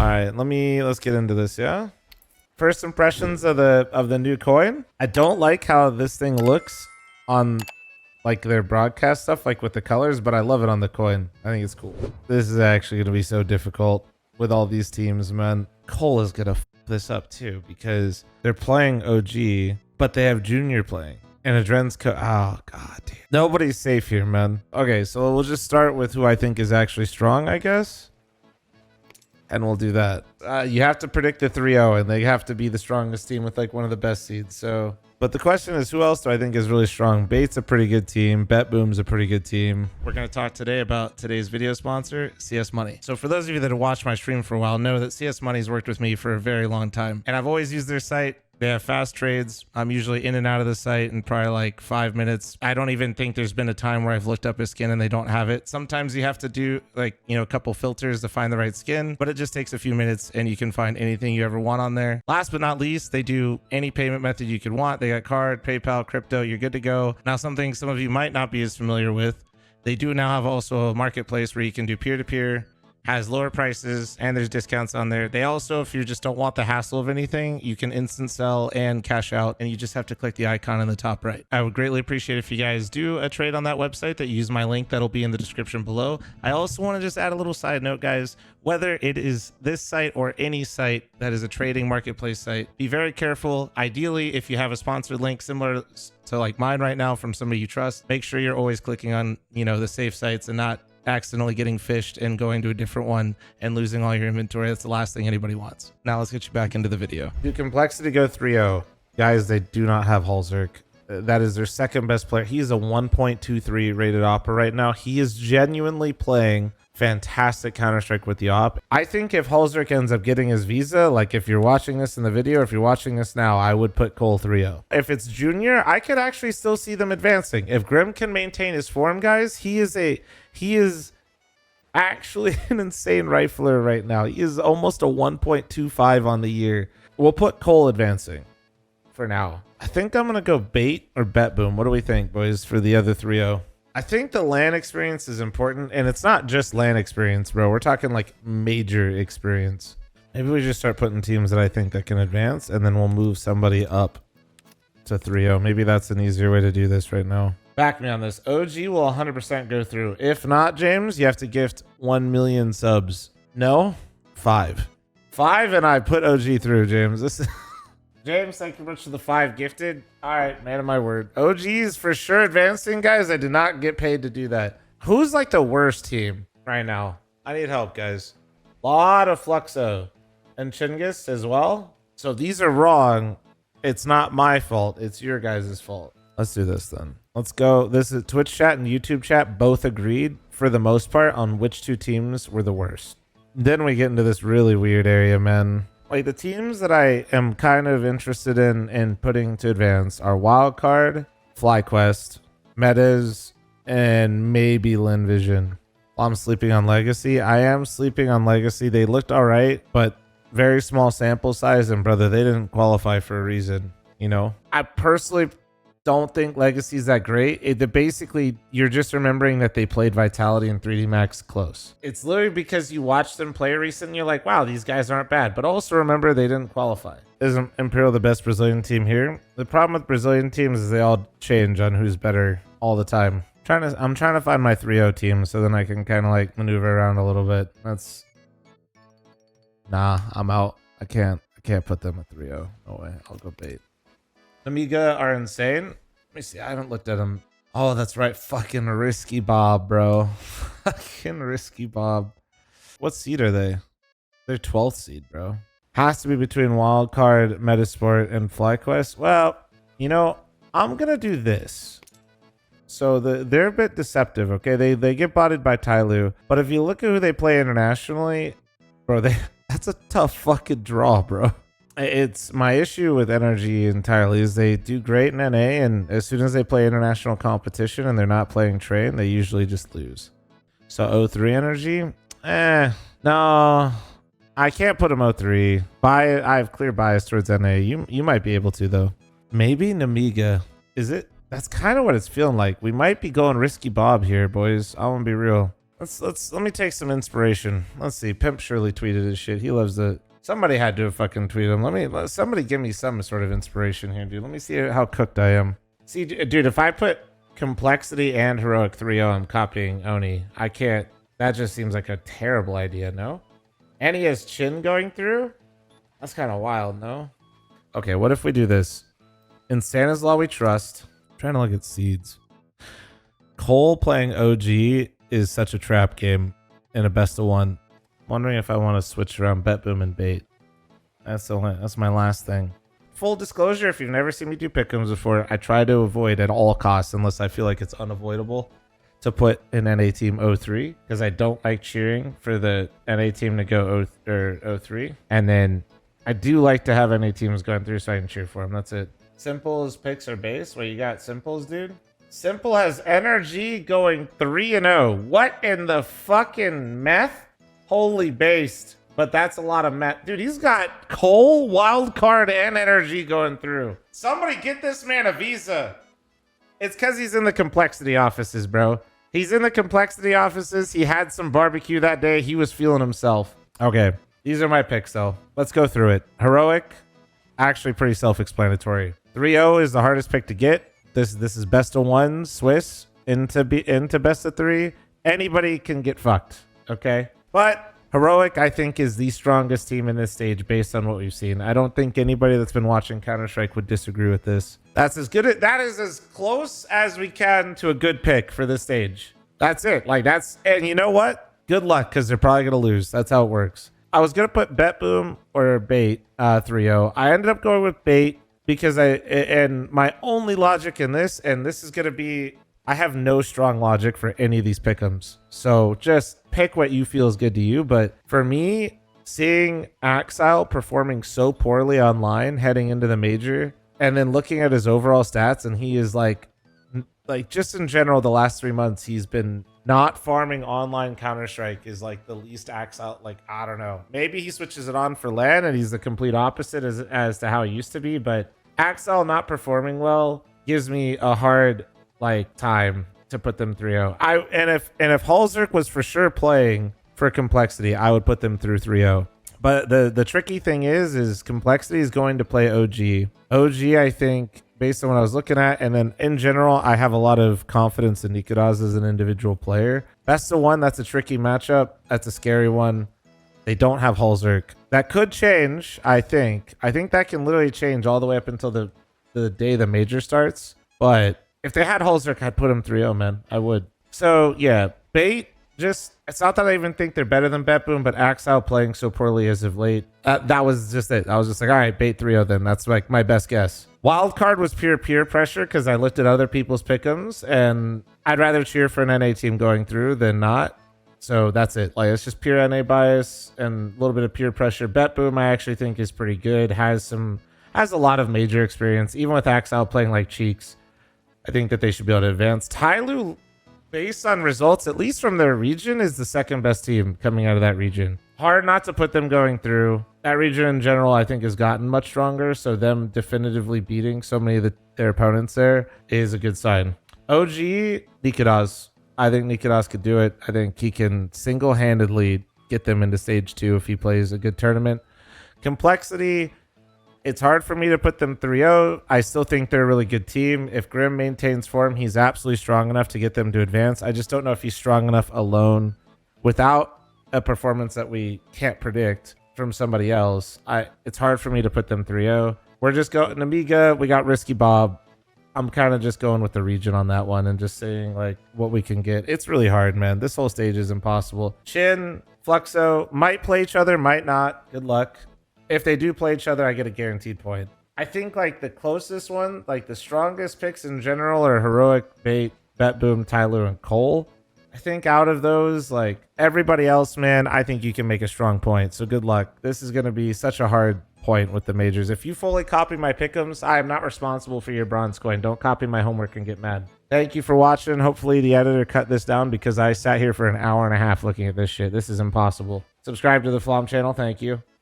right, let's get into this, yeah? First impressions of the new coin. I don't like how this thing looks on like their broadcast stuff, like with the colors, but I love it on the coin. I think it's cool. This is actually going to be so difficult with all these teams, man. Cole is going to f this up too because they're playing OG, but they have Junior playing. And Adren's oh, God, dude. Nobody's safe here, man. Okay, so we'll just start with who I think is actually strong, I guess. And we'll do that. You have to predict the 3-0, and they have to be the strongest team with like one of the best seeds. So, but the question is, who else do I think is really strong? Bait's a pretty good team. Bet Boom's a pretty good team. We're going to talk today about today's video sponsor, CS Money. So for those of you that have watched my stream for a while, know that CS Money's worked with me for a very long time. And I've always used their site. They have fast trades. I'm usually in and out of the site in probably like 5 minutes. I don't even think there's been a time where I've looked up a skin and they don't have it. Sometimes you have to do like, you know, a couple filters to find the right skin, but it just takes a few minutes and you can find anything you ever want on there. Last but not least, they do any payment method you could want. They got card, PayPal, crypto, you're good to go. Now, something some of you might not be as familiar with, they do now have also a marketplace where you can do peer-to-peer, has lower prices, and there's discounts on there. They also, if you just don't want the hassle of anything, you can instant sell and cash out, and you just have to click the icon in the top right. I would greatly appreciate if you guys do a trade on that website, that you use my link that'll be in the description below. I also want to just add a little side note, guys. Whether it is this site or any site that is a trading marketplace site, be very careful. Ideally, if you have a sponsored link similar to like mine right now from somebody you trust, make sure you're always clicking on, you know, the safe sites and not accidentally getting fished and going to a different one and losing all your inventory. That's the last thing anybody wants. Now let's get you back into the video. Do Complexity go 3-0? Guys, they do not have Halzerk. That is their second best player. He's a 1.23 rated opera right now. He is genuinely playing fantastic Counter-Strike with the op. I think if Halzerk ends up getting his visa, like if you're watching this in the video, if you're watching this now, I would put Cole 3-0. If it's Junior, I could actually still see them advancing. If Grim can maintain his form, guys, he is actually an insane rifler right now. He is almost a 1.25 on the year. We'll put Cole advancing for now. I think I'm going to go Bait or Bet Boom. What do we think, boys, for the other 3-0? I think the LAN experience is important, and it's not just LAN experience, bro. We're talking like major experience. Maybe we just start putting teams that I think that can advance, and then we'll move somebody up to 3-0. Maybe that's an easier way to do this right now. Back me on this. OG will 100% go through. If not, James, you have to gift 1 million subs. No? 5. 5, and I put OG through, James. This is... James, thank you much for the 5 gifted. All right, man of my word. OG's for sure advancing, guys. I did not get paid to do that. Who's like the worst team right now? I need help, guys. A lot of Fluxo and Chinggis as well. So these are wrong. It's not my fault. It's your guys' fault. Let's do this then. Let's go. This is Twitch chat and YouTube chat both agreed for the most part on which 2 teams were the worst. Then we get into this really weird area, man. Like the teams that I am kind of interested in putting to advance are Wildcard, FlyQuest, Metas, and maybe LinVision. While I'm sleeping on Legacy, I am sleeping on Legacy. They looked all right, but very small sample size, and brother, they didn't qualify for a reason, you know? I personally don't think Legacy is that great. Basically, you're just remembering that they played Vitality and 3D Max close. It's literally because you watched them play recently, you're like, wow, these guys aren't bad. But also remember, they didn't qualify. Isn't Imperial the best Brazilian team here? The problem with Brazilian teams is they all change on who's better all the time. I'm trying to find my 3-0 team so then I can kind of like maneuver around a little bit. Nah, I'm out. I can't put them at 3-0. No way. I'll go Bait. Amiga are insane. Let me see. I haven't looked at them. Oh, that's right. Fucking Risky Bob, bro. Fucking Risky Bob. What seed are they? They're 12th seed, bro. Has to be between Wildcard, Metasport, and FlyQuest. Well, you know, I'm going to do this. So they're a bit deceptive, okay? They get botted by Tyloo. But if you look at who they play internationally, bro, that's a tough fucking draw, bro. It's my issue with Energy entirely is they do great in NA, and as soon as they play international competition and they're not playing train, they usually just lose. So O3 Energy, no, I can't put them O3. I have clear bias towards NA. You might be able to though. Maybe Namiga. Is it? That's kind of what it's feeling like. We might be going Risky Bob here, boys. I want to be real. Let me take some inspiration. Let's see. Pimp surely tweeted his shit. He loves the. Somebody had to have fucking tweeted him. Somebody give me some sort of inspiration here, dude. Let me see how cooked I am. See, dude, if I put complexity and heroic 3-0, I'm copying Oni. I can't. That just seems like a terrible idea, no? And he has Chin going through? That's kind of wild, no? Okay, what if we do this? In Santa's Law we trust. I'm trying to look at seeds. Cole playing OG is such a trap game in a best of one. Wondering if I want to switch around bet boom and bait. That's my last thing. Full disclosure, if you've never seen me do pick'ems before, I try to avoid at all costs, unless I feel like it's unavoidable, to put an NA team 0-3, because I don't like cheering for the NA team to go 0-3. And then I do like to have NA teams going through so I can cheer for them. That's it. Simple's picks are base. What you got, Simple's, dude? Simple has energy going 3-0. What in the fucking meth? Holy based. But that's a lot of meth. Dude, he's got Cole, wild card, and energy going through. Somebody get this man a visa. It's because he's in the complexity offices, bro. He's in the complexity offices. He had some barbecue that day. He was feeling himself. Okay, these are my picks, though. Let's go through it. Heroic, actually pretty self-explanatory. 3-0 is the hardest pick to get. This is best of one, Swiss, into best of three. Anybody can get fucked, okay? But Heroic, I think, is the strongest team in this stage based on what we've seen. I don't think anybody that's been watching Counter-Strike would disagree with this. That is as close as we can to a good pick for this stage. That's it. And you know what? Good luck, because they're probably gonna lose. That's how it works. I was gonna put bet boom or bait 3-0. I ended up going with bait because and my only logic in this, and this is gonna be, I have no strong logic for any of these pick'ems. So just pick what you feel is good to you. But for me, seeing Axile performing so poorly online heading into the major, and then looking at his overall stats, and he is like just in general, the last 3 months, he's been not farming online Counter-Strike is like the least Axile. Like, I don't know. Maybe he switches it on for LAN and he's the complete opposite as to how he used to be. But Axile not performing well gives me a hard time to put them 3-0. And if Halzerk was for sure playing for complexity, I would put them through 3-0. But the tricky thing is complexity is going to play OG. OG, I think, based on what I was looking at, and then in general, I have a lot of confidence in Nikodas as an individual player. Best of one, that's a tricky matchup. That's a scary one. They don't have Halzerk. That could change, I think. I think that can literally change all the way up until the day the major starts. But if they had Halzerk, I'd put him 3-0, man. I would. So, yeah, bait. It's not that I even think they're better than Bet Boom, but Axile playing so poorly as of late. That was just it. I was just like, all right, bait 3-0 then. That's like my best guess. Wildcard was pure peer pressure because I looked at other people's pick'ems, and I'd rather cheer for an NA team going through than not. So that's it. It's just pure NA bias and a little bit of peer pressure. Bet Boom, I actually think is pretty good. Has a lot of major experience. Even with Axile playing like Cheeks, I think that they should be able to advance. Tyloo, based on results, at least from their region, is the second best team coming out of that region. Hard not to put them going through. That region in general, I think, has gotten much stronger, so them definitively beating so many of their opponents there is a good sign. OG, Nikodas. I think Nikodas could do it. I think he can single-handedly get them into stage 2 if he plays a good tournament. Complexity, it's hard for me to put them 3-0. I still think they're a really good team. If Grim maintains form, he's absolutely strong enough to get them to advance. I just don't know if he's strong enough alone without a performance that we can't predict from somebody else. It's hard for me to put them 3-0. We're just going Amiga. We got Risky Bob. I'm kind of just going with the region on that one and just saying what we can get. It's really hard, man. This whole stage is impossible. Chin, Fluxo might play each other, might not. Good luck. If they do play each other, I get a guaranteed point. I think the closest one, the strongest picks in general are Heroic, Bait, Bet Boom, Tyloo, and Cole. I think out of those, everybody else, man, I think you can make a strong point. So good luck. This is going to be such a hard point with the majors. If you fully copy my pick'ems, I am not responsible for your bronze coin. Don't copy my homework and get mad. Thank you for watching. Hopefully the editor cut this down because I sat here for an hour and a half looking at this shit. This is impossible. Subscribe to the fl0m channel. Thank you.